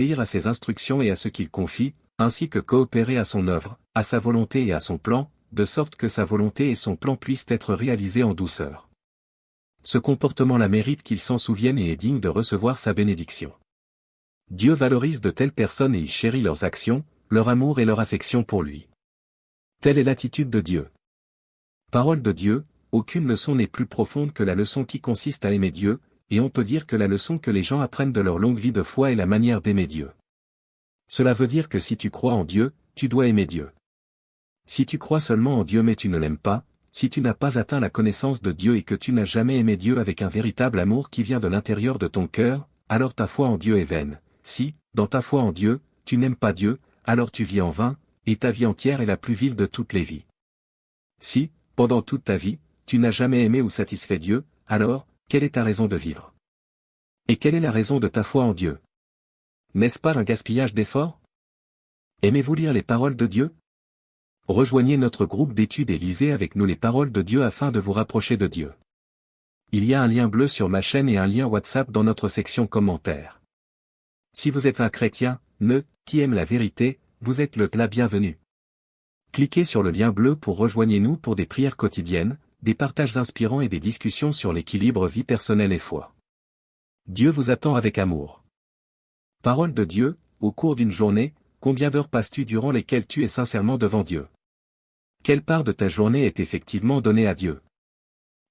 obéir à ses instructions et à ce qu'il confie, ainsi que coopérer à son œuvre, à sa volonté et à son plan, de sorte que sa volonté et son plan puissent être réalisés en douceur. Ce comportement-là mérite qu'il s'en souvienne et est digne de recevoir sa bénédiction. Dieu valorise de telles personnes et il chérit leurs actions, leur amour et leur affection pour lui. Telle est l'attitude de Dieu. Parole de Dieu, aucune leçon n'est plus profonde que la leçon qui consiste à aimer Dieu, et on peut dire que la leçon que les gens apprennent de leur longue vie de foi est la manière d'aimer Dieu. Cela veut dire que si tu crois en Dieu, tu dois aimer Dieu. Si tu crois seulement en Dieu mais tu ne l'aimes pas, si tu n'as pas atteint la connaissance de Dieu et que tu n'as jamais aimé Dieu avec un véritable amour qui vient de l'intérieur de ton cœur, alors ta foi en Dieu est vaine. Si, dans ta foi en Dieu, tu n'aimes pas Dieu, alors tu vis en vain, et ta vie entière est la plus vile de toutes les vies. Si, pendant toute ta vie, tu n'as jamais aimé ou satisfait Dieu, alors, quelle est ta raison de vivre? Et quelle est la raison de ta foi en Dieu? N'est-ce pas un gaspillage d'efforts? Aimez-vous lire les paroles de Dieu? Rejoignez notre groupe d'études et lisez avec nous les paroles de Dieu afin de vous rapprocher de Dieu. Il y a un lien bleu sur ma chaîne et un lien WhatsApp dans notre section commentaires. Si vous êtes un chrétien, qui aime la vérité, vous êtes la bienvenue. Cliquez sur le lien bleu pour rejoignez-nous pour des prières quotidiennes, des partages inspirants et des discussions sur l'équilibre vie personnelle et foi. Dieu vous attend avec amour. Parole de Dieu, au cours d'une journée, combien d'heures passes-tu durant lesquelles tu es sincèrement devant Dieu? Quelle part de ta journée est effectivement donnée à Dieu?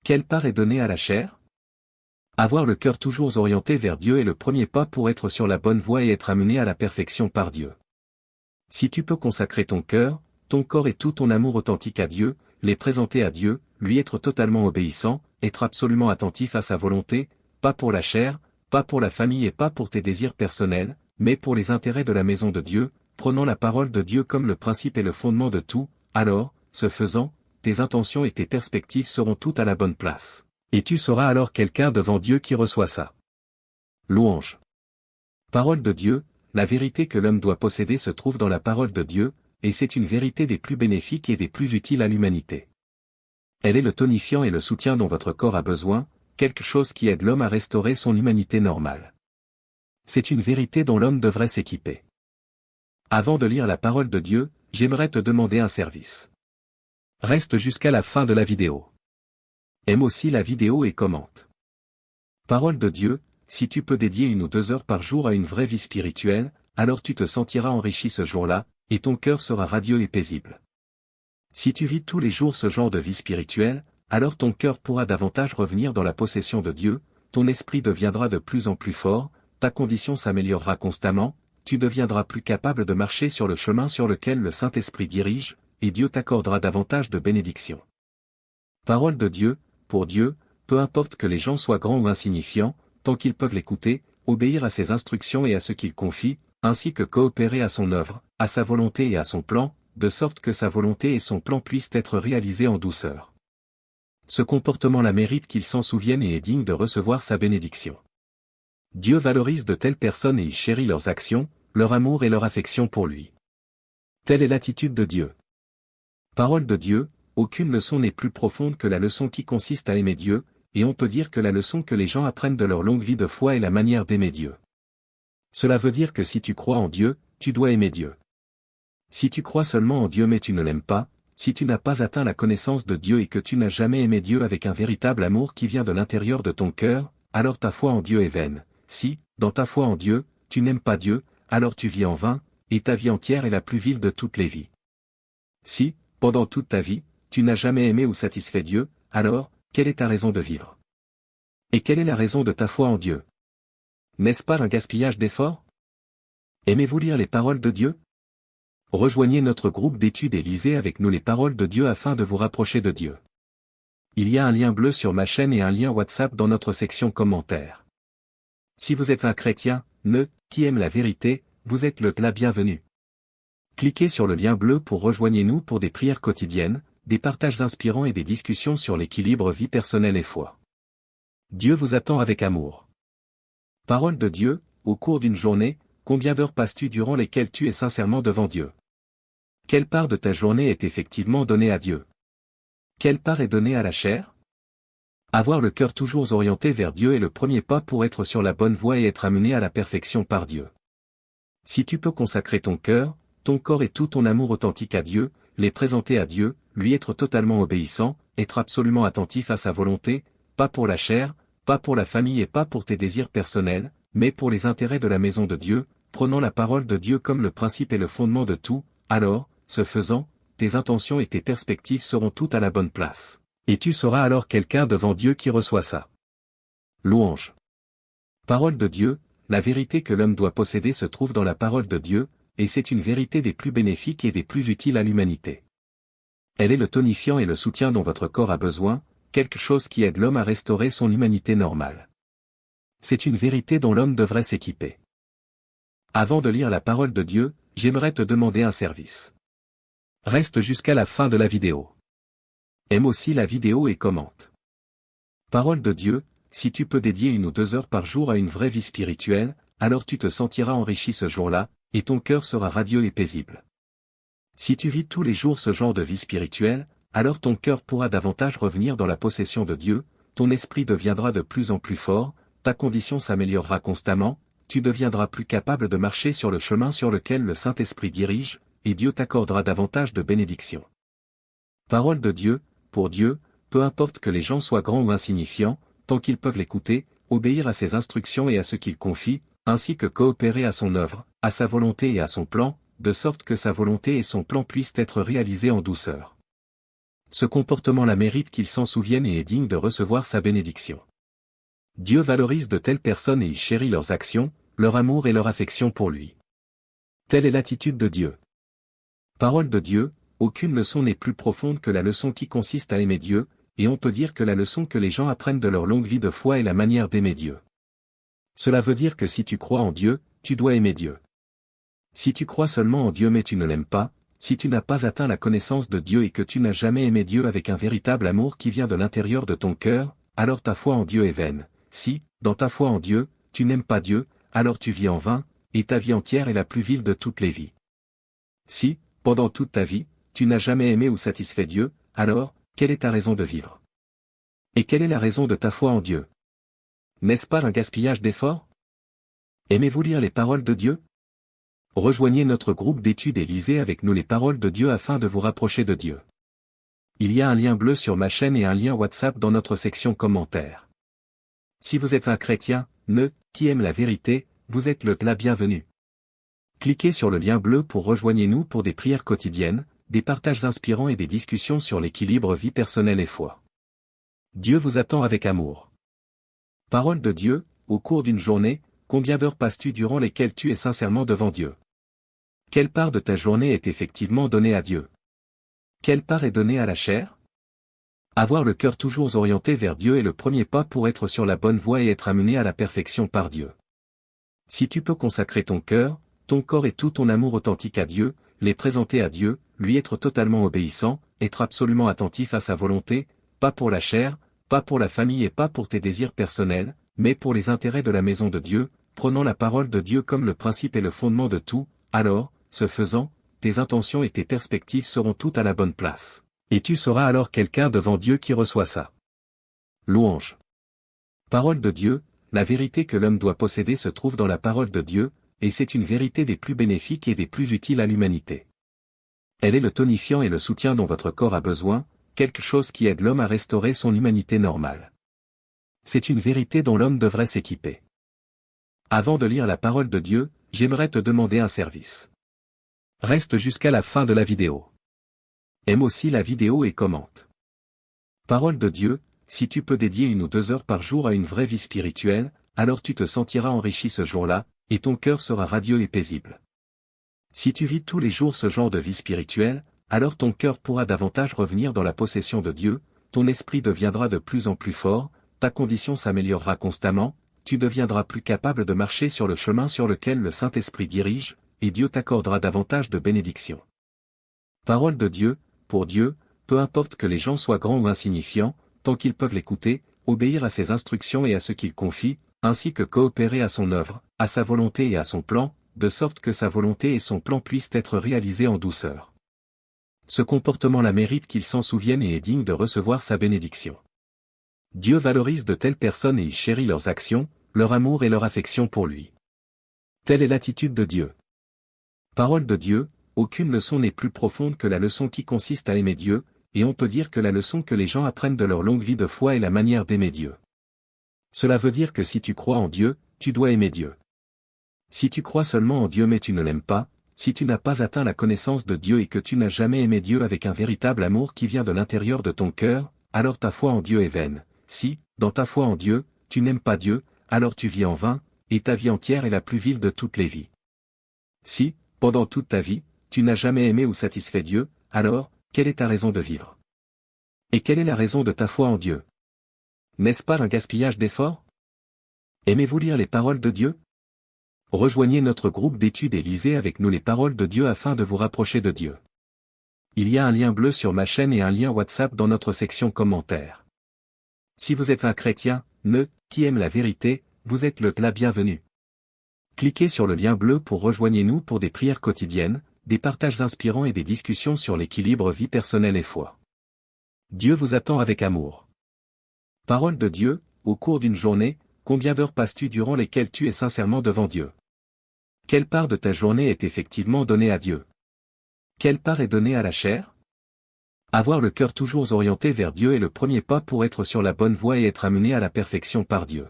Quelle part est donnée à la chair? Avoir le cœur toujours orienté vers Dieu est le premier pas pour être sur la bonne voie et être amené à la perfection par Dieu. Si tu peux consacrer ton cœur, ton corps et tout ton amour authentique à Dieu, les présenter à Dieu, lui être totalement obéissant, être absolument attentif à sa volonté, pas pour la chair, pas pour la famille et pas pour tes désirs personnels, mais pour les intérêts de la maison de Dieu, prenant la parole de Dieu comme le principe et le fondement de tout, alors, ce faisant, tes intentions et tes perspectives seront toutes à la bonne place. Et tu seras alors quelqu'un devant Dieu qui reçoit ça. Louange. Parole de Dieu, la vérité que l'homme doit posséder se trouve dans la parole de Dieu, et c'est une vérité des plus bénéfiques et des plus utiles à l'humanité. Elle est le tonifiant et le soutien dont votre corps a besoin, quelque chose qui aide l'homme à restaurer son humanité normale. C'est une vérité dont l'homme devrait s'équiper. Avant de lire la parole de Dieu, j'aimerais te demander un service. Reste jusqu'à la fin de la vidéo. Aime aussi la vidéo et commente. Parole de Dieu, si tu peux dédier 1 ou 2 heures par jour à une vraie vie spirituelle, alors tu te sentiras enrichi ce jour-là, et ton cœur sera radieux et paisible. Si tu vis tous les jours ce genre de vie spirituelle, alors ton cœur pourra davantage revenir dans la possession de Dieu, ton esprit deviendra de plus en plus fort, ta condition s'améliorera constamment, tu deviendras plus capable de marcher sur le chemin sur lequel le Saint-Esprit dirige, et Dieu t'accordera davantage de bénédictions. Parole de Dieu, pour Dieu, peu importe que les gens soient grands ou insignifiants, tant qu'ils peuvent l'écouter, obéir à ses instructions et à ce qu'il confie, ainsi que coopérer à son œuvre, à sa volonté et à son plan, de sorte que sa volonté et son plan puissent être réalisés en douceur. Ce comportement-là mérite qu'il s'en souvienne et est digne de recevoir sa bénédiction. Dieu valorise de telles personnes et il chérit leurs actions, leur amour et leur affection pour lui. Telle est l'attitude de Dieu. Parole de Dieu, aucune leçon n'est plus profonde que la leçon qui consiste à aimer Dieu, et on peut dire que la leçon que les gens apprennent de leur longue vie de foi est la manière d'aimer Dieu. Cela veut dire que si tu crois en Dieu, tu dois aimer Dieu. Si tu crois seulement en Dieu mais tu ne l'aimes pas, si tu n'as pas atteint la connaissance de Dieu et que tu n'as jamais aimé Dieu avec un véritable amour qui vient de l'intérieur de ton cœur, alors ta foi en Dieu est vaine. Si, dans ta foi en Dieu, tu n'aimes pas Dieu, alors tu vis en vain, et ta vie entière est la plus vile de toutes les vies. Si, pendant toute ta vie, tu n'as jamais aimé ou satisfait Dieu, alors, quelle est ta raison de vivre? Et quelle est la raison de ta foi en Dieu? N'est-ce pas un gaspillage d'efforts? Aimez-vous lire les paroles de Dieu? Rejoignez notre groupe d'études et lisez avec nous les paroles de Dieu afin de vous rapprocher de Dieu. Il y a un lien bleu sur ma chaîne et un lien WhatsApp dans notre section commentaires. Si vous êtes un chrétien, qui aime la vérité, vous êtes la bienvenue. Cliquez sur le lien bleu pour rejoignez-nous pour des prières quotidiennes, des partages inspirants et des discussions sur l'équilibre vie personnelle et foi. Dieu vous attend avec amour. Parole de Dieu, au cours d'une journée, combien d'heures passes-tu durant lesquelles tu es sincèrement devant Dieu? Quelle part de ta journée est effectivement donnée à Dieu? Quelle part est donnée à la chair? Avoir le cœur toujours orienté vers Dieu est le premier pas pour être sur la bonne voie et être amené à la perfection par Dieu. Si tu peux consacrer ton cœur, ton corps et tout ton amour authentique à Dieu, les présenter à Dieu, lui être totalement obéissant, être absolument attentif à sa volonté, pas pour la chair, pas pour la famille et pas pour tes désirs personnels, mais pour les intérêts de la maison de Dieu, prenant la parole de Dieu comme le principe et le fondement de tout, alors, ce faisant, tes intentions et tes perspectives seront toutes à la bonne place. Et tu seras alors quelqu'un devant Dieu qui reçoit ça. Louange. Parole de Dieu, la vérité que l'homme doit posséder se trouve dans la parole de Dieu, et c'est une vérité des plus bénéfiques et des plus utiles à l'humanité. Elle est le tonifiant et le soutien dont votre corps a besoin, quelque chose qui aide l'homme à restaurer son humanité normale. C'est une vérité dont l'homme devrait s'équiper. Avant de lire la parole de Dieu, j'aimerais te demander un service. Reste jusqu'à la fin de la vidéo. Aime aussi la vidéo et commente. Parole de Dieu, si tu peux dédier 1 ou 2 heures par jour à une vraie vie spirituelle, alors tu te sentiras enrichi ce jour-là, et ton cœur sera radieux et paisible. Si tu vis tous les jours ce genre de vie spirituelle, alors ton cœur pourra davantage revenir dans la possession de Dieu, ton esprit deviendra de plus en plus fort, ta condition s'améliorera constamment, tu deviendras plus capable de marcher sur le chemin sur lequel le Saint-Esprit dirige, et Dieu t'accordera davantage de bénédictions. Parole de Dieu, pour Dieu, peu importe que les gens soient grands ou insignifiants, tant qu'ils peuvent l'écouter, obéir à ses instructions et à ce qu'il confie, ainsi que coopérer à son œuvre, à sa volonté et à son plan, de sorte que sa volonté et son plan puissent être réalisés en douceur. Ce comportement la mérite qu'il s'en souvienne et est digne de recevoir sa bénédiction. Dieu valorise de telles personnes et il chérit leurs actions, leur amour et leur affection pour lui. Telle est l'attitude de Dieu. Parole de Dieu, aucune leçon n'est plus profonde que la leçon qui consiste à aimer Dieu, et on peut dire que la leçon que les gens apprennent de leur longue vie de foi est la manière d'aimer Dieu. Cela veut dire que si tu crois en Dieu, tu dois aimer Dieu. Si tu crois seulement en Dieu mais tu ne l'aimes pas, si tu n'as pas atteint la connaissance de Dieu et que tu n'as jamais aimé Dieu avec un véritable amour qui vient de l'intérieur de ton cœur, alors ta foi en Dieu est vaine. Si, dans ta foi en Dieu, tu n'aimes pas Dieu, alors tu vis en vain, et ta vie entière est la plus vile de toutes les vies. Si, pendant toute ta vie, tu n'as jamais aimé ou satisfait Dieu, alors, quelle est ta raison de vivre? Et quelle est la raison de ta foi en Dieu? N'est-ce pas un gaspillage d'efforts? Aimez-vous lire les paroles de Dieu? Rejoignez notre groupe d'études et lisez avec nous les paroles de Dieu afin de vous rapprocher de Dieu. Il y a un lien bleu sur ma chaîne et un lien WhatsApp dans notre section commentaires. Si vous êtes un chrétien, qui aime la vérité, vous êtes la bienvenue. Cliquez sur le lien bleu pour rejoindre-nous pour des prières quotidiennes, des partages inspirants et des discussions sur l'équilibre vie personnelle et foi. Dieu vous attend avec amour. Parole de Dieu, au cours d'une journée, combien d'heures passes-tu durant lesquelles tu es sincèrement devant Dieu? Quelle part de ta journée est effectivement donnée à Dieu? Quelle part est donnée à la chair? Avoir le cœur toujours orienté vers Dieu est le premier pas pour être sur la bonne voie et être amené à la perfection par Dieu. Si tu peux consacrer ton cœur, ton corps et tout ton amour authentique à Dieu, les présenter à Dieu, lui être totalement obéissant, être absolument attentif à sa volonté, pas pour la chair, pas pour la famille et pas pour tes désirs personnels, mais pour les intérêts de la maison de Dieu, prenant la parole de Dieu comme le principe et le fondement de tout, alors, ce faisant, tes intentions et tes perspectives seront toutes à la bonne place. Et tu seras alors quelqu'un devant Dieu qui reçoit ça. Louange. Parole de Dieu, la vérité que l'homme doit posséder se trouve dans la parole de Dieu, et c'est une vérité des plus bénéfiques et des plus utiles à l'humanité. Elle est le tonifiant et le soutien dont votre corps a besoin, quelque chose qui aide l'homme à restaurer son humanité normale. C'est une vérité dont l'homme devrait s'équiper. Avant de lire la parole de Dieu, j'aimerais te demander un service. Reste jusqu'à la fin de la vidéo. Aime aussi la vidéo et commente. Parole de Dieu, si tu peux dédier 1 ou 2 heures par jour à une vraie vie spirituelle, alors tu te sentiras enrichi ce jour-là, et ton cœur sera radieux et paisible. Si tu vis tous les jours ce genre de vie spirituelle, alors ton cœur pourra davantage revenir dans la possession de Dieu, ton esprit deviendra de plus en plus fort, ta condition s'améliorera constamment, tu deviendras plus capable de marcher sur le chemin sur lequel le Saint-Esprit dirige, et Dieu t'accordera davantage de bénédictions. Parole de Dieu, pour Dieu, peu importe que les gens soient grands ou insignifiants, tant qu'ils peuvent l'écouter, obéir à ses instructions et à ce qu'il confie, ainsi que coopérer à son œuvre, à sa volonté et à son plan, de sorte que sa volonté et son plan puissent être réalisés en douceur. Ce comportement la mérite qu'il s'en souvienne et est digne de recevoir sa bénédiction. Dieu valorise de telles personnes et il chérit leurs actions, leur amour et leur affection pour lui. Telle est l'attitude de Dieu. Parole de Dieu, aucune leçon n'est plus profonde que la leçon qui consiste à aimer Dieu, et on peut dire que la leçon que les gens apprennent de leur longue vie de foi est la manière d'aimer Dieu. Cela veut dire que si tu crois en Dieu, tu dois aimer Dieu. Si tu crois seulement en Dieu mais tu ne l'aimes pas, si tu n'as pas atteint la connaissance de Dieu et que tu n'as jamais aimé Dieu avec un véritable amour qui vient de l'intérieur de ton cœur, alors ta foi en Dieu est vaine. Si, dans ta foi en Dieu, tu n'aimes pas Dieu, alors tu vis en vain, et ta vie entière est la plus vile de toutes les vies. Si, pendant toute ta vie, tu n'as jamais aimé ou satisfait Dieu, alors, quelle est ta raison de vivre? Et quelle est la raison de ta foi en Dieu? N'est-ce pas un gaspillage d'efforts? Aimez-vous lire les paroles de Dieu? Rejoignez notre groupe d'études et lisez avec nous les paroles de Dieu afin de vous rapprocher de Dieu. Il y a un lien bleu sur ma chaîne et un lien WhatsApp dans notre section commentaires. Si vous êtes un chrétien, qui aime la vérité, vous êtes la bienvenue. Cliquez sur le lien bleu pour rejoindre-nous pour des prières quotidiennes, des partages inspirants et des discussions sur l'équilibre vie personnelle et foi. Dieu vous attend avec amour. Parole de Dieu, au cours d'une journée, combien d'heures passes-tu durant lesquelles tu es sincèrement devant Dieu? Quelle part de ta journée est effectivement donnée à Dieu? Quelle part est donnée à la chair? Avoir le cœur toujours orienté vers Dieu est le premier pas pour être sur la bonne voie et être amené à la perfection par Dieu.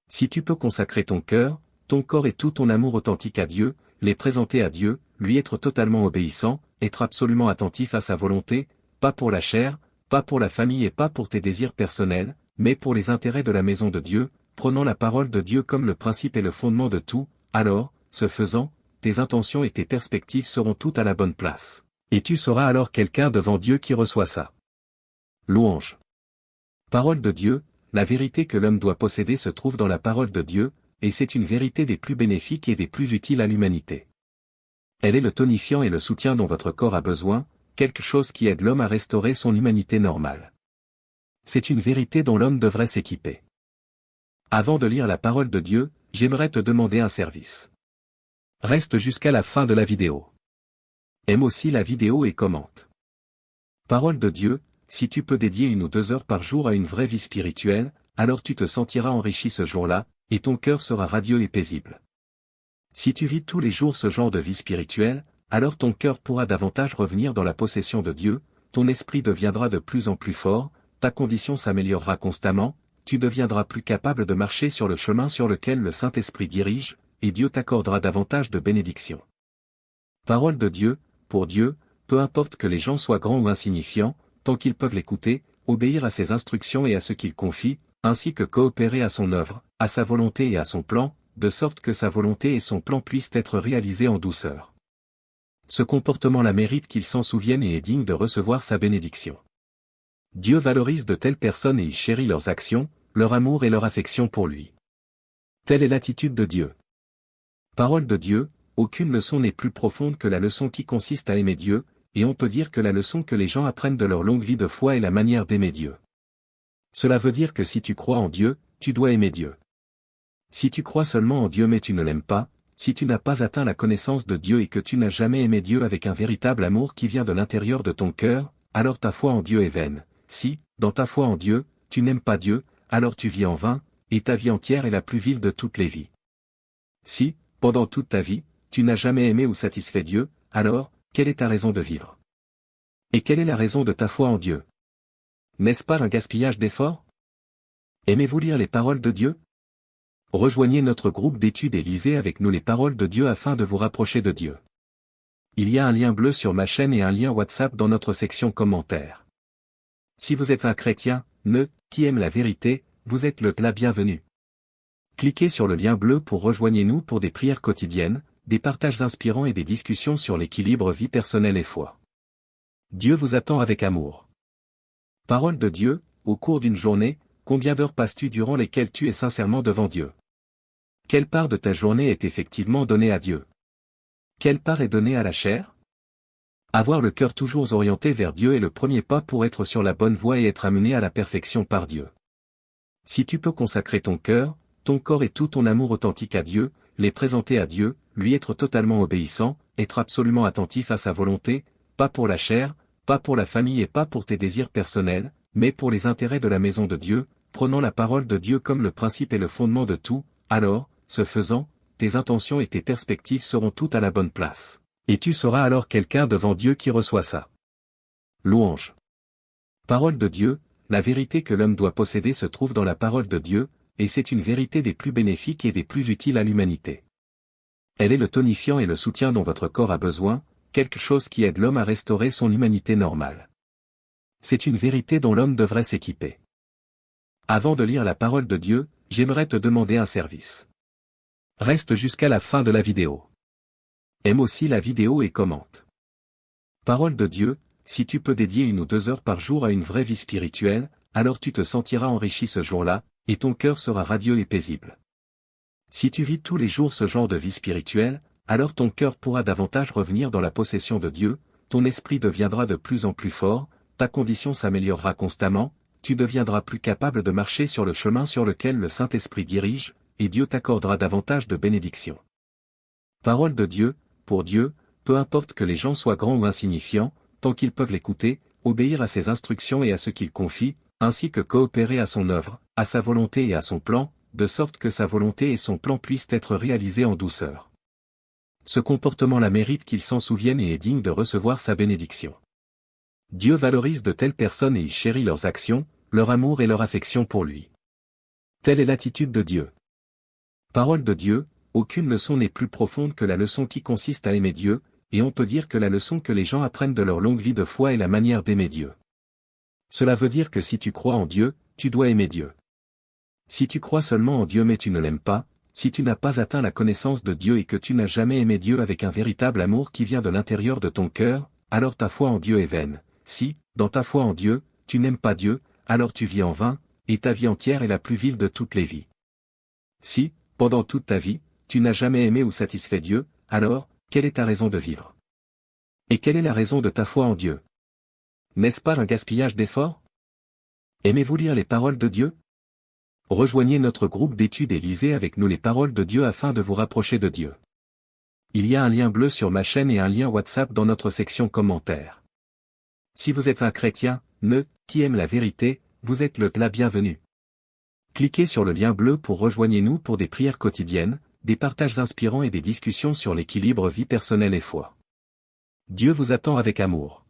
Si tu peux consacrer ton cœur, ton corps et tout ton amour authentique à Dieu, les présenter à Dieu, lui être totalement obéissant, être absolument attentif à sa volonté, pas pour la chair, pas pour la famille et pas pour tes désirs personnels, mais pour les intérêts de la maison de Dieu, prenant la parole de Dieu comme le principe et le fondement de tout, alors, ce faisant, tes intentions et tes perspectives seront toutes à la bonne place. Et tu seras alors quelqu'un devant Dieu qui reçoit ça. Louange. Parole de Dieu, la vérité que l'homme doit posséder se trouve dans la parole de Dieu, et c'est une vérité des plus bénéfiques et des plus utiles à l'humanité. Elle est le tonifiant et le soutien dont votre corps a besoin, quelque chose qui aide l'homme à restaurer son humanité normale. C'est une vérité dont l'homme devrait s'équiper. Avant de lire la parole de Dieu, j'aimerais te demander un service. Reste jusqu'à la fin de la vidéo. Aime aussi la vidéo et commente. Parole de Dieu, si tu peux dédier 1 ou 2 heures par jour à une vraie vie spirituelle, alors tu te sentiras enrichi ce jour-là, et ton cœur sera radieux et paisible. Si tu vis tous les jours ce genre de vie spirituelle, alors ton cœur pourra davantage revenir dans la possession de Dieu, ton esprit deviendra de plus en plus fort, ta condition s'améliorera constamment, tu deviendras plus capable de marcher sur le chemin sur lequel le Saint-Esprit dirige, et Dieu t'accordera davantage de bénédictions. Parole de Dieu, pour Dieu, peu importe que les gens soient grands ou insignifiants, tant qu'ils peuvent l'écouter, obéir à ses instructions et à ce qu'il confie, ainsi que coopérer à son œuvre, à sa volonté et à son plan, de sorte que sa volonté et son plan puissent être réalisés en douceur. Ce comportement la mérite qu'il s'en souvienne et est digne de recevoir sa bénédiction. Dieu valorise de telles personnes et il chérit leurs actions, leur amour et leur affection pour lui. Telle est l'attitude de Dieu. Parole de Dieu, aucune leçon n'est plus profonde que la leçon qui consiste à aimer Dieu, et on peut dire que la leçon que les gens apprennent de leur longue vie de foi est la manière d'aimer Dieu. Cela veut dire que si tu crois en Dieu, tu dois aimer Dieu. Si tu crois seulement en Dieu mais tu ne l'aimes pas, si tu n'as pas atteint la connaissance de Dieu et que tu n'as jamais aimé Dieu avec un véritable amour qui vient de l'intérieur de ton cœur, alors ta foi en Dieu est vaine. Si, dans ta foi en Dieu, tu n'aimes pas Dieu, alors tu vis en vain, et ta vie entière est la plus vile de toutes les vies. Si, pendant toute ta vie, tu n'as jamais aimé ou satisfait Dieu, alors, quelle est ta raison de vivre? Et quelle est la raison de ta foi en Dieu? N'est-ce pas un gaspillage d'efforts? Aimez-vous lire les paroles de Dieu? Rejoignez notre groupe d'études et lisez avec nous les paroles de Dieu afin de vous rapprocher de Dieu. Il y a un lien bleu sur ma chaîne et un lien WhatsApp dans notre section commentaires. Si vous êtes un chrétien, qui aime la vérité, vous êtes la bienvenue. Cliquez sur le lien bleu pour rejoindre-nous pour des prières quotidiennes, des partages inspirants et des discussions sur l'équilibre vie personnelle et foi. Dieu vous attend avec amour. Parole de Dieu, au cours d'une journée, combien d'heures passes-tu durant lesquelles tu es sincèrement devant Dieu? Quelle part de ta journée est effectivement donnée à Dieu? Quelle part est donnée à la chair? Avoir le cœur toujours orienté vers Dieu est le premier pas pour être sur la bonne voie et être amené à la perfection par Dieu. Si tu peux consacrer ton cœur, ton corps et tout ton amour authentique à Dieu, les présenter à Dieu, lui être totalement obéissant, être absolument attentif à sa volonté, pas pour la chair, pas pour la famille et pas pour tes désirs personnels, mais pour les intérêts de la maison de Dieu, prenant la parole de Dieu comme le principe et le fondement de tout, alors, ce faisant, tes intentions et tes perspectives seront toutes à la bonne place. Et tu seras alors quelqu'un devant Dieu qui reçoit ça. Louange. Parole de Dieu, la vérité que l'homme doit posséder se trouve dans la parole de Dieu, et c'est une vérité des plus bénéfiques et des plus utiles à l'humanité. Elle est le tonifiant et le soutien dont votre corps a besoin, quelque chose qui aide l'homme à restaurer son humanité normale. C'est une vérité dont l'homme devrait s'équiper. Avant de lire la parole de Dieu, j'aimerais te demander un service. Reste jusqu'à la fin de la vidéo. Aime aussi la vidéo et commente. Parole de Dieu, si tu peux dédier 1 ou 2 heures par jour à une vraie vie spirituelle, alors tu te sentiras enrichi ce jour-là, et ton cœur sera radieux et paisible. Si tu vis tous les jours ce genre de vie spirituelle, alors ton cœur pourra davantage revenir dans la possession de Dieu, ton esprit deviendra de plus en plus fort, ta condition s'améliorera constamment, tu deviendras plus capable de marcher sur le chemin sur lequel le Saint-Esprit dirige, et Dieu t'accordera davantage de bénédictions. Parole de Dieu, pour Dieu, peu importe que les gens soient grands ou insignifiants, tant qu'ils peuvent l'écouter, obéir à ses instructions et à ce qu'il confie, ainsi que coopérer à son œuvre, à sa volonté et à son plan, de sorte que sa volonté et son plan puissent être réalisés en douceur. Ce comportement-là mérite qu'il s'en souvienne et est digne de recevoir sa bénédiction. Dieu valorise de telles personnes et il chérit leurs actions, leur amour et leur affection pour lui. Telle est l'attitude de Dieu. Parole de Dieu, aucune leçon n'est plus profonde que la leçon qui consiste à aimer Dieu, et on peut dire que la leçon que les gens apprennent de leur longue vie de foi est la manière d'aimer Dieu. Cela veut dire que si tu crois en Dieu, tu dois aimer Dieu. Si tu crois seulement en Dieu mais tu ne l'aimes pas, si tu n'as pas atteint la connaissance de Dieu et que tu n'as jamais aimé Dieu avec un véritable amour qui vient de l'intérieur de ton cœur, alors ta foi en Dieu est vaine. Si, dans ta foi en Dieu, tu n'aimes pas Dieu, alors tu vis en vain, et ta vie entière est la plus vile de toutes les vies. Si, pendant toute ta vie, tu n'as jamais aimé ou satisfait Dieu, alors, quelle est ta raison de vivre? Et quelle est la raison de ta foi en Dieu? N'est-ce pas un gaspillage d'efforts? Aimez-vous lire les paroles de Dieu? Rejoignez notre groupe d'études et lisez avec nous les paroles de Dieu afin de vous rapprocher de Dieu. Il y a un lien bleu sur ma chaîne et un lien WhatsApp dans notre section commentaires. Si vous êtes un chrétien, qui aime la vérité, vous êtes la bienvenue. Cliquez sur le lien bleu pour rejoindre nous pour des prières quotidiennes, des partages inspirants et des discussions sur l'équilibre vie personnelle et foi. Dieu vous attend avec amour.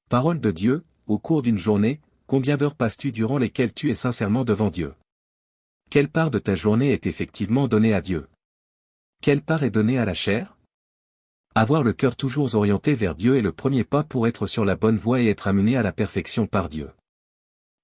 Parole de Dieu, au cours d'une journée, combien d'heures passes-tu durant lesquelles tu es sincèrement devant Dieu? Quelle part de ta journée est effectivement donnée à Dieu? Quelle part est donnée à la chair? Avoir le cœur toujours orienté vers Dieu est le premier pas pour être sur la bonne voie et être amené à la perfection par Dieu.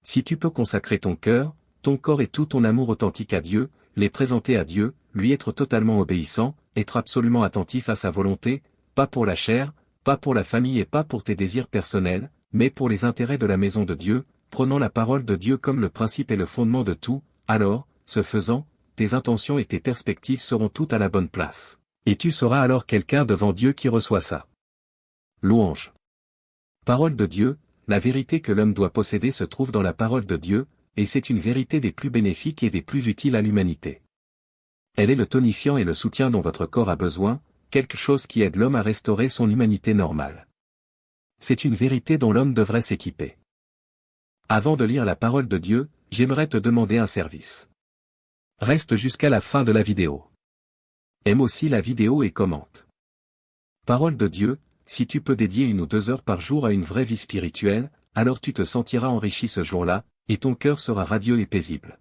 Si tu peux consacrer ton cœur, ton corps et tout ton amour authentique à Dieu, les présenter à Dieu, lui être totalement obéissant, être absolument attentif à sa volonté, pas pour la chair, pas pour la famille et pas pour tes désirs personnels, mais pour les intérêts de la maison de Dieu, prenant la parole de Dieu comme le principe et le fondement de tout, alors, ce faisant, tes intentions et tes perspectives seront toutes à la bonne place. Et tu seras alors quelqu'un devant Dieu qui reçoit ça. Louange. Parole de Dieu, la vérité que l'homme doit posséder se trouve dans la parole de Dieu, et c'est une vérité des plus bénéfiques et des plus utiles à l'humanité. Elle est le tonifiant et le soutien dont votre corps a besoin, quelque chose qui aide l'homme à restaurer son humanité normale. C'est une vérité dont l'homme devrait s'équiper. Avant de lire la parole de Dieu, j'aimerais te demander un service. Reste jusqu'à la fin de la vidéo. Aime aussi la vidéo et commente. Parole de Dieu, si tu peux dédier 1 ou 2 heures par jour à une vraie vie spirituelle, alors tu te sentiras enrichi ce jour-là, et ton cœur sera radieux et paisible.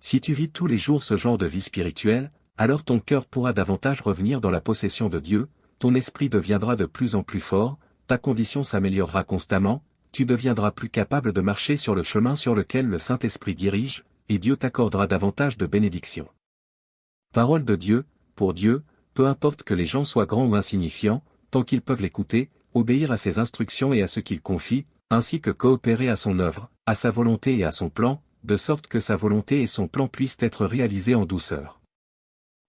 Si tu vis tous les jours ce genre de vie spirituelle, alors ton cœur pourra davantage revenir dans la possession de Dieu, ton esprit deviendra de plus en plus fort, ta condition s'améliorera constamment, tu deviendras plus capable de marcher sur le chemin sur lequel le Saint-Esprit dirige, et Dieu t'accordera davantage de bénédictions. Parole de Dieu, pour Dieu, peu importe que les gens soient grands ou insignifiants, tant qu'ils peuvent l'écouter, obéir à ses instructions et à ce qu'il confie, ainsi que coopérer à son œuvre, à sa volonté et à son plan, de sorte que sa volonté et son plan puissent être réalisés en douceur.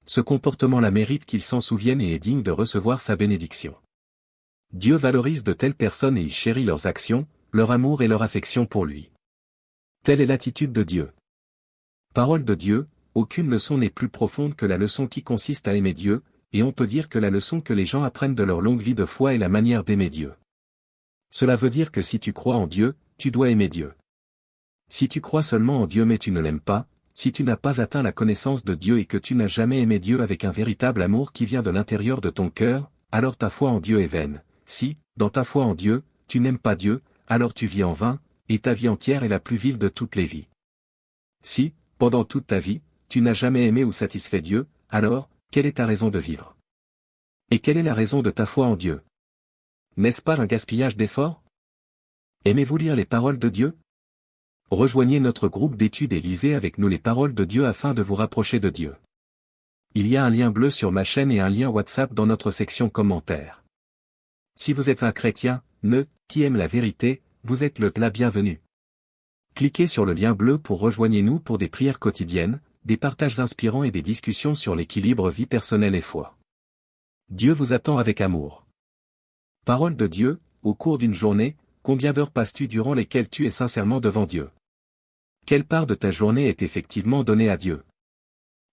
Ce comportement-là mérite qu'il s'en souvienne et est digne de recevoir sa bénédiction. Dieu valorise de telles personnes et il chérit leurs actions, leur amour et leur affection pour lui. Telle est l'attitude de Dieu. Parole de Dieu, aucune leçon n'est plus profonde que la leçon qui consiste à aimer Dieu, et on peut dire que la leçon que les gens apprennent de leur longue vie de foi est la manière d'aimer Dieu. Cela veut dire que si tu crois en Dieu, tu dois aimer Dieu. Si tu crois seulement en Dieu mais tu ne l'aimes pas, Si tu n'as pas atteint la connaissance de Dieu et que tu n'as jamais aimé Dieu avec un véritable amour qui vient de l'intérieur de ton cœur, alors ta foi en Dieu est vaine. Si, dans ta foi en Dieu, tu n'aimes pas Dieu, alors tu vis en vain, et ta vie entière est la plus vile de toutes les vies. Si, pendant toute ta vie, tu n'as jamais aimé ou satisfait Dieu, alors, quelle est ta raison de vivre? Et quelle est la raison de ta foi en Dieu? N'est-ce pas un gaspillage d'efforts? Aimez-vous lire les paroles de Dieu? Rejoignez notre groupe d'études et lisez avec nous les paroles de Dieu afin de vous rapprocher de Dieu. Il y a un lien bleu sur ma chaîne et un lien WhatsApp dans notre section commentaires. Si vous êtes un chrétien, qui aime la vérité, vous êtes la bienvenue. Cliquez sur le lien bleu pour rejoindre-nous pour des prières quotidiennes, des partages inspirants et des discussions sur l'équilibre vie personnelle et foi. Dieu vous attend avec amour. Parole de Dieu, au cours d'une journée, combien d'heures passes-tu durant lesquelles tu es sincèrement devant Dieu? Quelle part de ta journée est effectivement donnée à Dieu?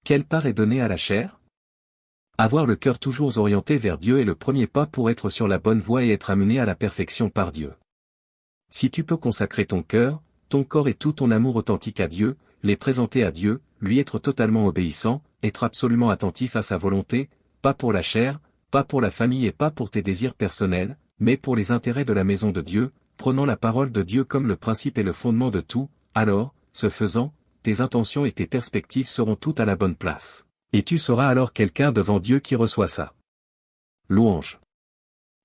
Quelle part est donnée à la chair? Avoir le cœur toujours orienté vers Dieu est le premier pas pour être sur la bonne voie et être amené à la perfection par Dieu. Si tu peux consacrer ton cœur, ton corps et tout ton amour authentique à Dieu, les présenter à Dieu, lui être totalement obéissant, être absolument attentif à sa volonté, pas pour la chair, pas pour la famille et pas pour tes désirs personnels, mais pour les intérêts de la maison de Dieu, prenant la parole de Dieu comme le principe et le fondement de tout, alors, ce faisant, tes intentions et tes perspectives seront toutes à la bonne place. Et tu seras alors quelqu'un devant Dieu qui reçoit ça. Louange.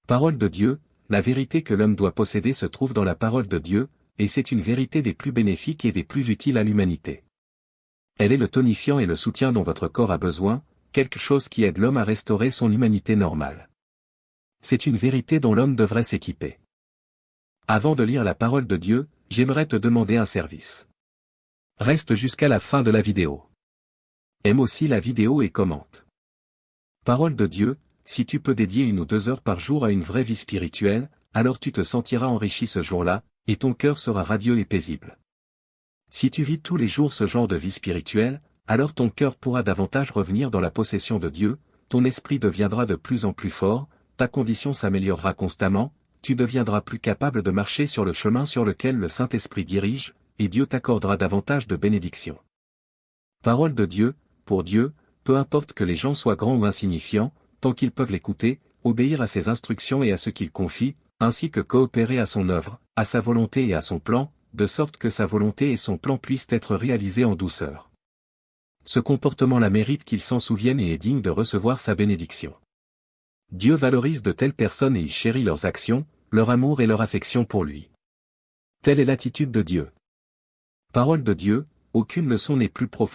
Parole de Dieu, la vérité que l'homme doit posséder se trouve dans la parole de Dieu, et c'est une vérité des plus bénéfiques et des plus utiles à l'humanité. Elle est le tonifiant et le soutien dont votre corps a besoin, quelque chose qui aide l'homme à restaurer son humanité normale. C'est une vérité dont l'homme devrait s'équiper. Avant de lire la parole de Dieu, j'aimerais te demander un service. Reste jusqu'à la fin de la vidéo. Aime aussi la vidéo et commente. Parole de Dieu, si tu peux dédier 1 ou 2 heures par jour à une vraie vie spirituelle, alors tu te sentiras enrichi ce jour-là, et ton cœur sera radieux et paisible. Si tu vis tous les jours ce genre de vie spirituelle, alors ton cœur pourra davantage revenir dans la possession de Dieu, ton esprit deviendra de plus en plus fort, ta condition s'améliorera constamment, tu deviendras plus capable de marcher sur le chemin sur lequel le Saint-Esprit dirige, et Dieu t'accordera davantage de bénédictions. Parole de Dieu, pour Dieu, peu importe que les gens soient grands ou insignifiants, tant qu'ils peuvent l'écouter, obéir à ses instructions et à ce qu'il confie, ainsi que coopérer à son œuvre, à sa volonté et à son plan, de sorte que sa volonté et son plan puissent être réalisés en douceur. Ce comportement-là mérite qu'il s'en souvienne et est digne de recevoir sa bénédiction. Dieu valorise de telles personnes et il chérit leurs actions, leur amour et leur affection pour lui. Telle est l'attitude de Dieu. Parole de Dieu, aucune leçon n'est plus profonde